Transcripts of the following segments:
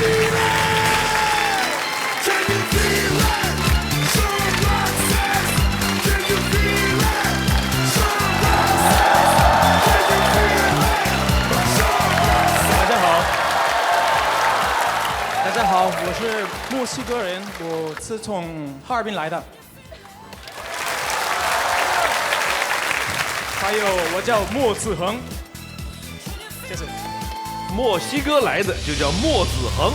大家好，我是墨西哥人，我是从哈尔滨来的。还有，我叫莫子恒，谢谢。墨西哥来的就叫莫子恒。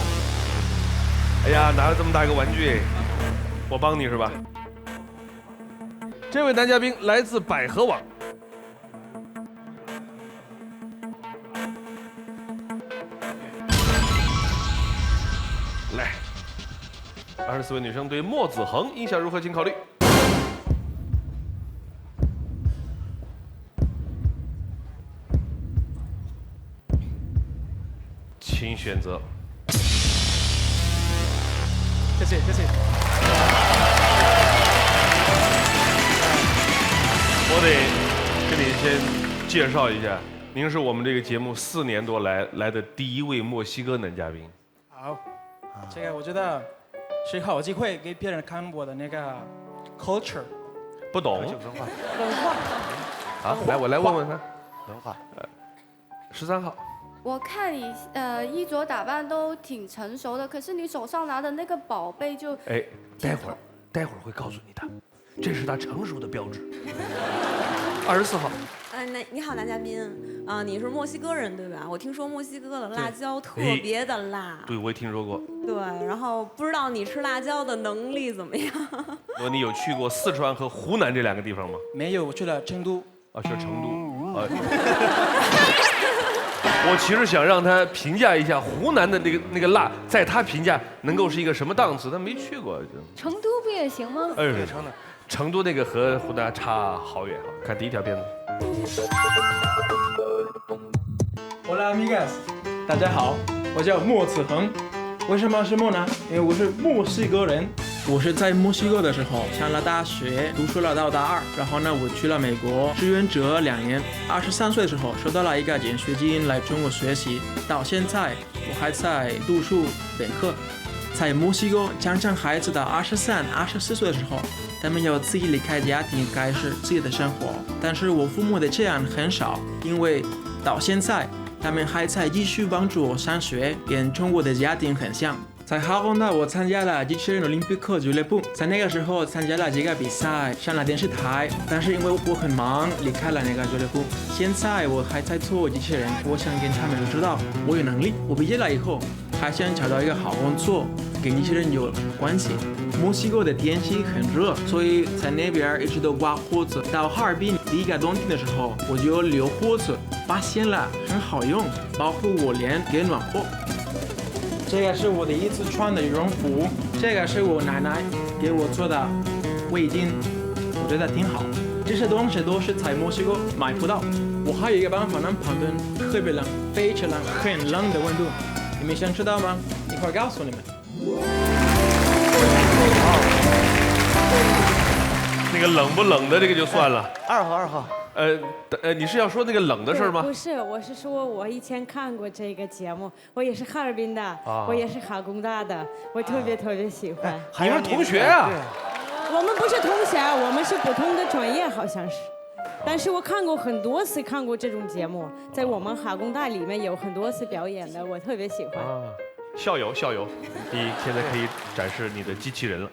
哎呀，拿了这么大一个玩具，我帮你是吧？这位男嘉宾来自百合网。来，24位女生对莫子恒印象如何？请考虑。请选择。谢谢，谢谢。我得跟你先介绍一下，您是我们这个节目4年多来的第1位墨西哥男嘉宾。好，这个我觉得是一个好机会，给别人看我的那个 culture。不懂文化。啊？来，我来问问他。文化。13号。我看你衣着打扮都挺成熟的，可是你手上拿的那个宝贝就……哎，待会儿会告诉你的，这是他成熟的标志。24号。你好，男嘉宾啊，你是墨西哥人对吧？我听说墨西哥的辣椒特别的辣。对，我也听说过。对，然后不知道你吃辣椒的能力怎么样？你有去过四川和湖南这2个地方吗？没有，我去了成都。啊，去了成都。我其实想让他评价一下湖南的那个辣，在他评价能够是一个什么档次，他没去过。成都不也行吗？成都那个和湖南差好远。看第1条片子。Hola amigas， 大家好，我叫莫子恒。为什么是莫呢？因为我是墨西哥人。我是在墨西哥的时候上了大学，读书了到大2，然后呢，我去了美国志愿者2年。23岁的时候收到了一个奖学金来中国学习，到现在我还在读书本科。在墨西哥，常常孩子到23、24岁的时候，他们要自己离开家庭，开始自己的生活。但是我父母的这样很少，因为到现在他们还在继续帮助我上学，跟中国的家庭很像。在哈工大，我参加了机器人奥林匹克俱乐部，在那个时候参加了几个比赛，上了电视台。但是因为我很忙，离开了那个俱乐部。现在我还在做机器人，我想跟他们知道我有能力。我毕业了以后，还想找到一个好工作，跟机器人有关系。墨西哥的天气很热，所以在那边一直都刮胡子。到哈尔滨第一个冬天的时候，我就留胡子，发现了很好用，保护我脸更暖和。这个是我第一次穿的羽绒服，这个是我奶奶给我做的围巾，我觉得挺好。这些东西都是在墨西哥买不到。我还有一个办法能判断特别冷、非常冷、很冷的温度，你们想知道吗？一会儿告诉你们。那个冷不冷的这个就算了。2号。你是要说那个冷的事吗？不是，我是说我以前看过这个节目，我也是哈尔滨的，我也是哈工大的，我特别喜欢。你们是同学啊？我们不是同学，我们是不同的专业，好像是。但是我看过很多次，看过这种节目，在我们哈工大里面有很多次表演的，我特别喜欢。校友，你现在可以展示你的机器人了。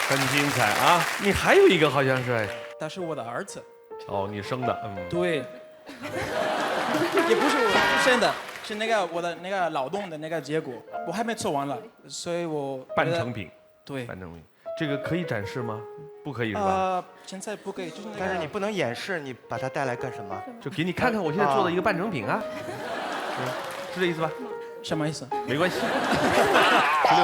很精彩啊！你还有一个好像是哎，他是我的儿子。哦，你生的，对，也不是我生的，是那个我的那个劳动的那个结果，我还没做完了，所以我半成品。对，半成品，这个可以展示吗？不可以是吧？现在不可以，就是那个。但是你不能演示，你把它带来干什么？就给你看看我现在做的一个半成品啊，是这意思吧？什么意思？没关系。16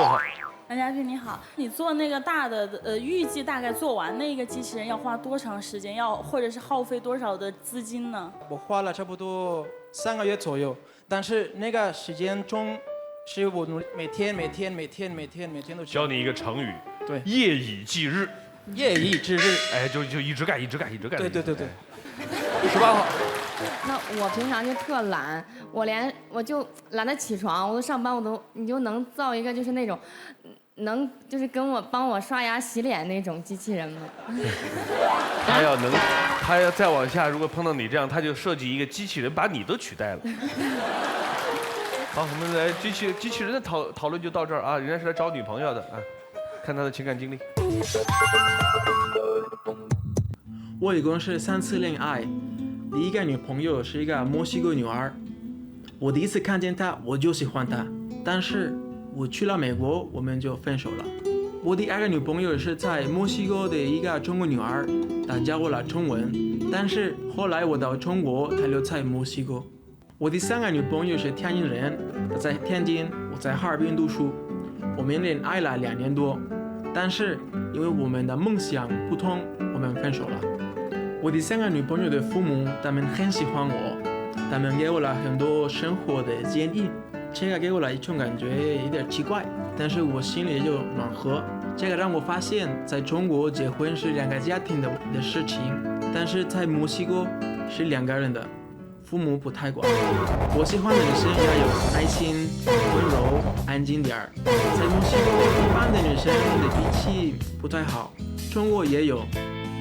号。男嘉宾你好，你做那个大的预计大概做完那个机器人要花多长时间？或者是耗费多少的资金呢？我花了差不多3个月左右，但是那个时间中，是我努力每天都教你一个成语，对，夜以继日。夜以继日，哎，就一直干。对。18号。那我平常就特懒，我就懒得起床，我都上班你就能造一个就是那种，就是帮我刷牙洗脸那种机器人吗？他要再往下，如果碰到你这样，他就设计一个机器人把你都取代了。好，我们来机器人的讨论就到这儿啊，人家是来找女朋友的啊，看他的情感经历。我一共是3次恋爱，第一个女朋友是一个墨西哥女孩，我第一次看见她我就喜欢她，但是我去了美国我们就分手了。我第2个女朋友是在墨西哥的一个中国女孩，她教我了中文，但是后来我到中国，她留在墨西哥。我第3个女朋友是天津人，她在天津，我在哈尔滨读书，我们恋爱了2年多，但是因为我们的梦想不同，我们分手了。我第3个女朋友的父母，他们很喜欢我，他们给我了很多生活的建议，这个给我了一种感觉有点奇怪，但是我心里就暖和。这个让我发现，在中国结婚是2个家庭的事情，但是在墨西哥是2个人的，父母不太管。我喜欢的女生要有耐心、温柔、安静点儿。在墨西哥，一般的女生的脾气不太好，中国也有。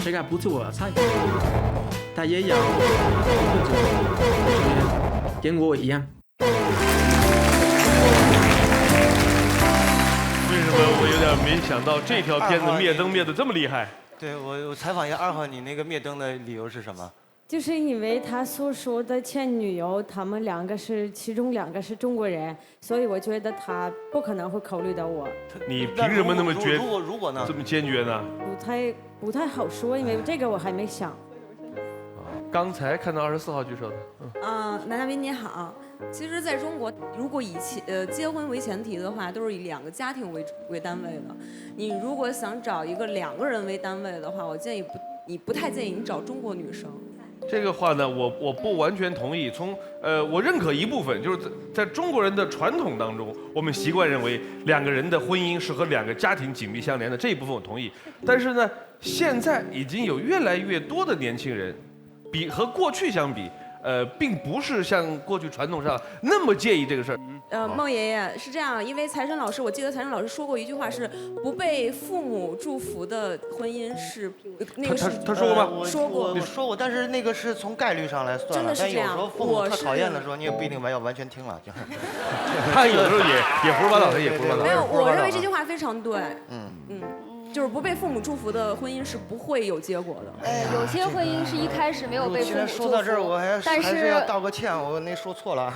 这个不是我的菜，他也要喝酒，跟我一样。为什么我有点没想到这条片子灭灯灭得这么厉害？对，我采访一下2号，你那个灭灯的理由是什么？就是因为他所说的前女友，他们其中2个是中国人，所以我觉得他不可能会考虑到我。你凭什么那么如果呢？这么坚决呢？不太好说，因为这个我还没想。刚才看到24号举手的，男嘉宾你好。其实，在中国，如果以结婚为前提的话，都是以2个家庭为单位的。你如果想找一个2个人为单位的话，我建议你不太建议你找中国女生。这个话呢，我不完全同意。我认可一部分，就是在中国人的传统当中，我们习惯认为2个人的婚姻是和2个家庭紧密相连的，这一部分我同意。但是呢，现在已经有越来越多的年轻人，和过去相比，并不是像过去传统上那么介意这个事儿。孟爷爷是这样，因为财神老师，我记得财神老师说过一句话是不被父母祝福的婚姻是那个是他说过吗？说过，我说过，但是那个是从概率上来算真的是这样。但有时候父母特讨厌的时候，你也不一定要完全听了。他有时候也胡说八道，他也胡说八道。没有，我认为这句话非常对。就是不被父母祝福的婚姻是不会有结果的。有些婚姻是一开始没有被父母祝福。说到这儿，我还是要道个歉，我说错了。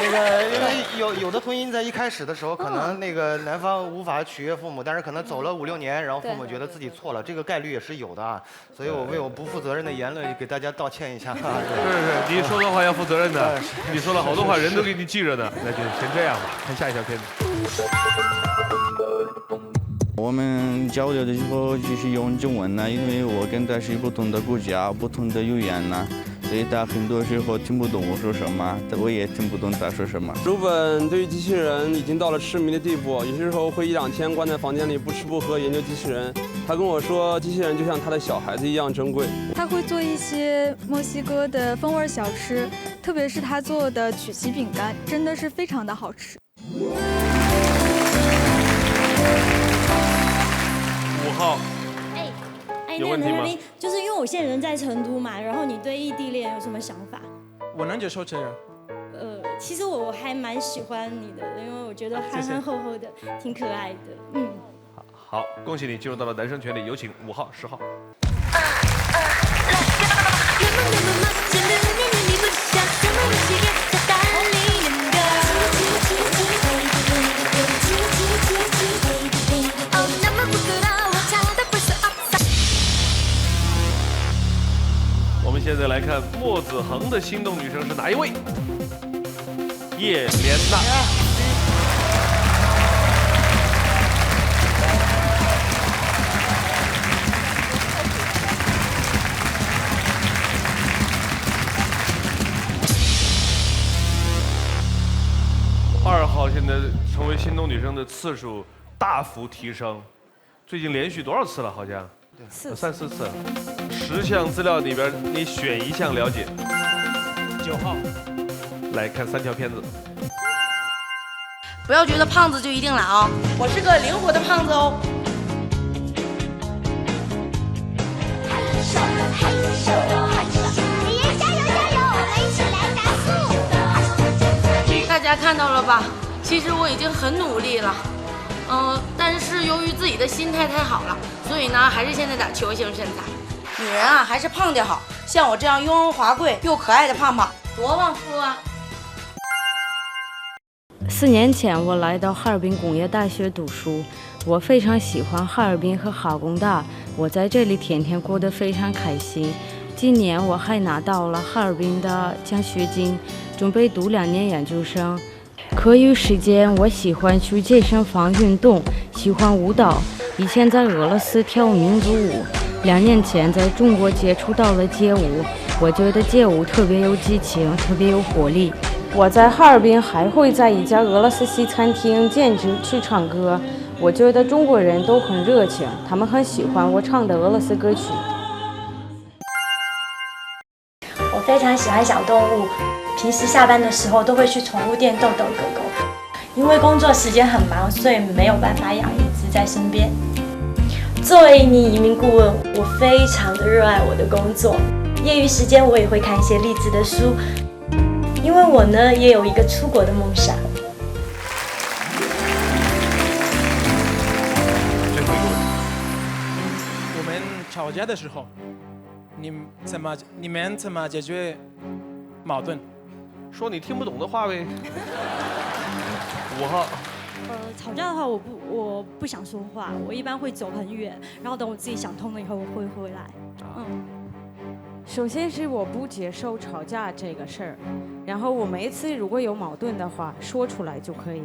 那个，因为有的婚姻在一开始的时候，可能那个男方无法取悦父母，但是可能走了5、6年，然后父母觉得自己错了，这个概率也是有的啊。所以我为我不负责任的言论给大家道歉一下。是，你说的话要负责任的。你说了好多话，人都给你记着呢。那就先这样吧，看下一条片子。我们交流的时候就是用中文呢，因为我跟他是不同的国家、不同的语言呢，所以他很多时候听不懂我说什么，我也听不懂他说什么。如本对于机器人已经到了痴迷的地步，有些时候会1、2天关在房间里不吃不喝研究机器人。他跟我说，机器人就像他的小孩子一样珍贵。他会做一些墨西哥的风味小吃，特别是他做的曲奇饼干，真的是非常的好吃。5号，有问题吗？就是因为我现在人在成都嘛，然后你对异地恋有什么想法？我能接受这个。其实我还蛮喜欢你的，因为我觉得憨憨厚厚的，挺可爱的。好，恭喜你进入到了男生权利，有请5号、10号。着来看莫子恒的心动女生是哪一位？叶莲娜。2号现在成为心动女生的次数大幅提升，最近连续多少次了？好像3、4次。10项资料里边，你选一项了解。9号。来看3条片子。不要觉得胖子就一定懒哦，我是个灵活的胖子哦。大家看到了吧？其实我已经很努力了，但是由于自己的心态太好了，所以呢，还是现在的球形身材。女人啊，还是胖点好，像我这样雍容华贵又可爱的胖胖，多旺夫啊！4年前，我来到哈尔滨工业大学读书，我非常喜欢哈尔滨和哈工大，我在这里天天过得非常开心。今年我还拿到了哈尔滨的奖学金，准备读2年研究生。课余时间，我喜欢去健身房运动，喜欢舞蹈。以前在俄罗斯跳民族舞，2年前在中国接触到了街舞，我觉得街舞特别有激情，特别有活力。我在哈尔滨还会在一家俄罗斯西餐厅兼职去唱歌，我觉得中国人都很热情，他们很喜欢我唱的俄罗斯歌曲。我非常喜欢小动物，平时下班的时候都会去宠物店逗逗狗狗。因为工作时间很忙，所以没有办法养一只在身边。作为一名移民顾问，我非常的热爱我的工作。业余时间我也会看一些励志的书，因为我呢也有一个出国的梦想。最后一个问题，我们吵架的时候，你们怎么解决矛盾？说你听不懂的话呗。5号。吵架的话，我不想说话，我一般会走很远，然后等我自己想通了以后，我会回来。首先是我不接受吵架这个事儿，然后我每一次如果有矛盾的话，说出来就可以。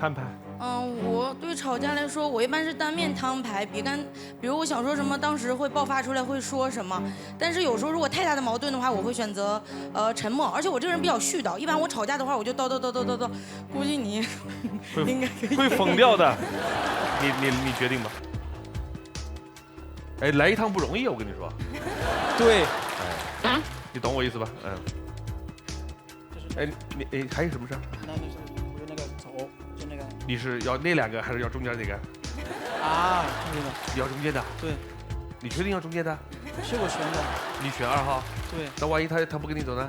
盼盼。我对吵架来说，我一般是单面摊牌，比如我想说什么，当时会爆发出来会说什么。但是有时候如果太大的矛盾的话，我会选择沉默。而且我这个人比较絮叨，一般我吵架的话，我就叨，估计你应该会疯掉的。你决定吧。哎，来一趟不容易，我跟你说。对。哎，你懂我意思吧？哎，你还有什么事儿？那就是我那个走。你是要那2个还是要中间那个？啊，中间的。要中间的。对。你确定要中间的？是我选的。你选2号。对。那万一他不跟你走呢？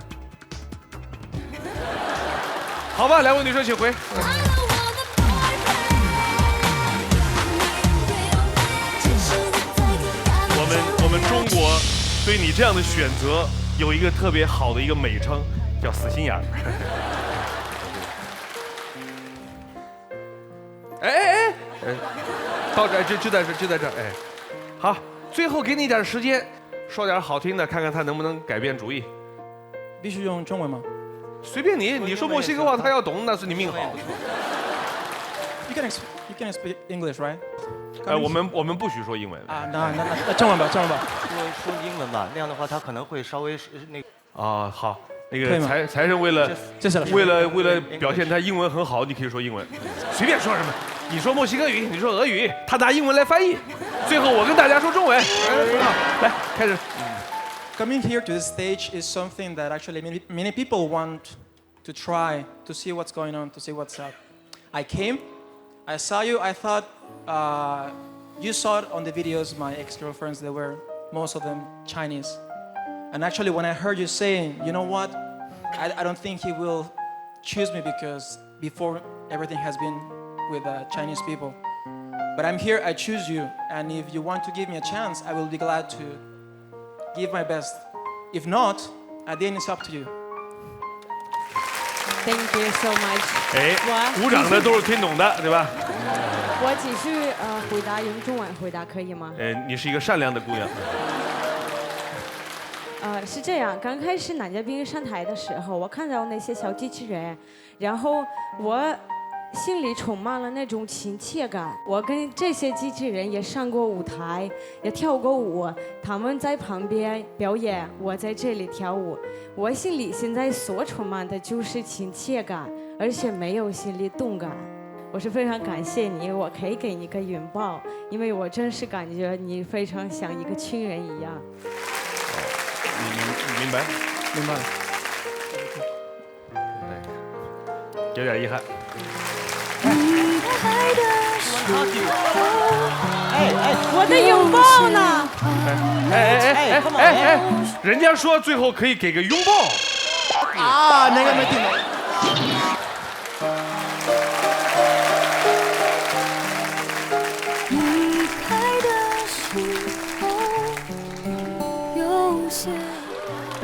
好吧，2位女生请回。我们中国对你这样的选择有一个特别好的一个美称，叫死心眼儿。哎，到这就在这，哎，好，最后给你点时间，说点好听的，看看他能不能改变主意。必须用中文吗？随便你，你说墨西哥话他要懂，那是你命好。You can speak English, right? 我们不许说英文啊，那中文吧。说英文吧，那样的话他可能会稍微那个。啊，好。那个财神为了表现他英文很好，你可以说英文，随便说什么。你说墨西哥语，你说俄语，他拿英文来翻译。最后我跟大家说中文。来，开始。Coming here to the stage is something that actually many people want to try to see what's going on, to see what's up. I came, I saw you, I thought you saw it on the videos, my ex-girlfriends, they were most of them Chinese. And actually, when I heard you saying, you know what, I don't think he will choose me because before everything has been with Chinese people. But I'm here, I choose you. And if you want to give me a chance, I will be glad to give my best. If not, at the end, it's up to you. Thank you so much. 哎，鼓掌的都是听懂的，对吧？我继续回答，用中文回答可以吗？你是一个善良的姑娘。是这样，刚开始男嘉宾上台的时候，我看到那些小机器人，然后我心里充满了那种亲切感。我跟这些机器人也上过舞台，也跳过舞，他们在旁边表演，我在这里跳舞。我心里现在所充满的就是亲切感，而且没有心理动感。我是非常感谢你，我可以给你一个拥抱，因为我真是感觉你非常像一个亲人一样。你明白？明白了。有点遗憾。我的拥抱呢？哎，人家说最后可以给个拥抱。啊，那个没听懂。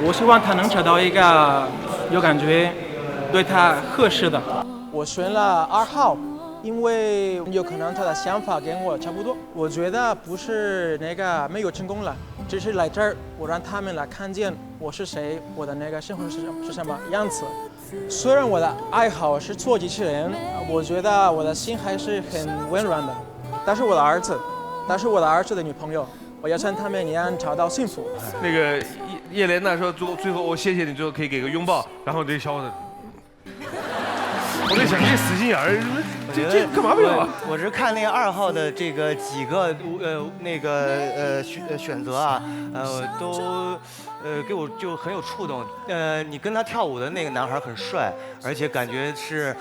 我希望他能找到一个有感觉、对他合适的。我选了2号，因为有可能他的想法跟我差不多。我觉得不是那个没有成功了，只是来这儿，我让他们来看见我是谁，我的那个生活是什么样子。虽然我的爱好是做机器人，我觉得我的心还是很温软的。但是我的儿子的女朋友，我要像他们一样找到幸福。那个叶莲娜说最后我谢谢你，最后可以给个拥抱，然后这小伙子，我在想这死心眼儿，这干嘛不要啊？我是看那个2号的这个几个选择啊，都给我就很有触动。你跟他跳舞的那个男孩很帅，而且感觉是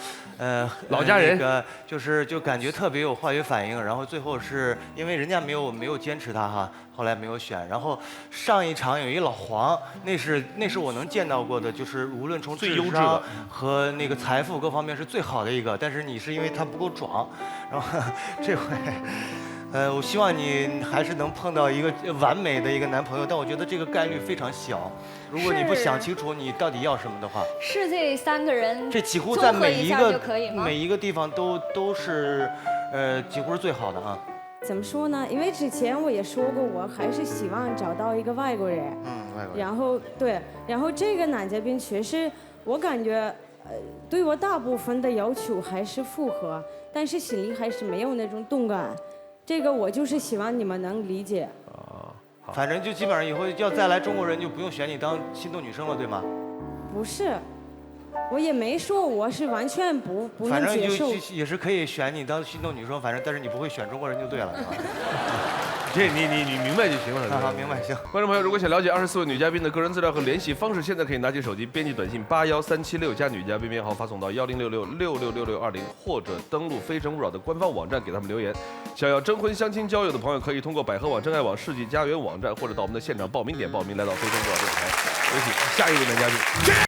老家人，那个就感觉特别有化学反应。然后最后是因为人家没有坚持他哈，后来没有选。然后上一场有一老黄，那是我能见到过的，就是无论从智商和那个财富各方面是最好的一个。但是你是因为他不够壮，然后这回。我希望你还是能碰到一个完美的一个男朋友，但我觉得这个概率非常小。如果你不想清楚你到底要什么的话，是这3个人这几乎在每一个地方都是几乎是最好的啊。怎么说呢？因为之前我也说过，我还是希望找到一个外国人。外国人。然后对，然后这个男嘉宾确实，我感觉对我大部分的要求还是符合，但是心里还是没有那种动感。这个我就是希望你们能理解。反正就基本上以后要再来中国人就不用选你当心动女生了，对吗？不是，我也没说我是完全不能接受。反正也是可以选你当心动女生，反正但是你不会选中国人就对了，是吧？这你明白就行了。好，明白行。观众朋友，如果想了解24位女嘉宾的个人资料和联系方式，现在可以拿起手机编辑短信81376加女嘉宾编号发送到1066666620，或者登录非诚勿扰的官方网站给他们留言。想要征婚、相亲、交友的朋友，可以通过百合网、真爱网、世纪佳缘网站，或者到我们的现场报名点报名，来到非诚勿扰电台。有请下一位男嘉宾。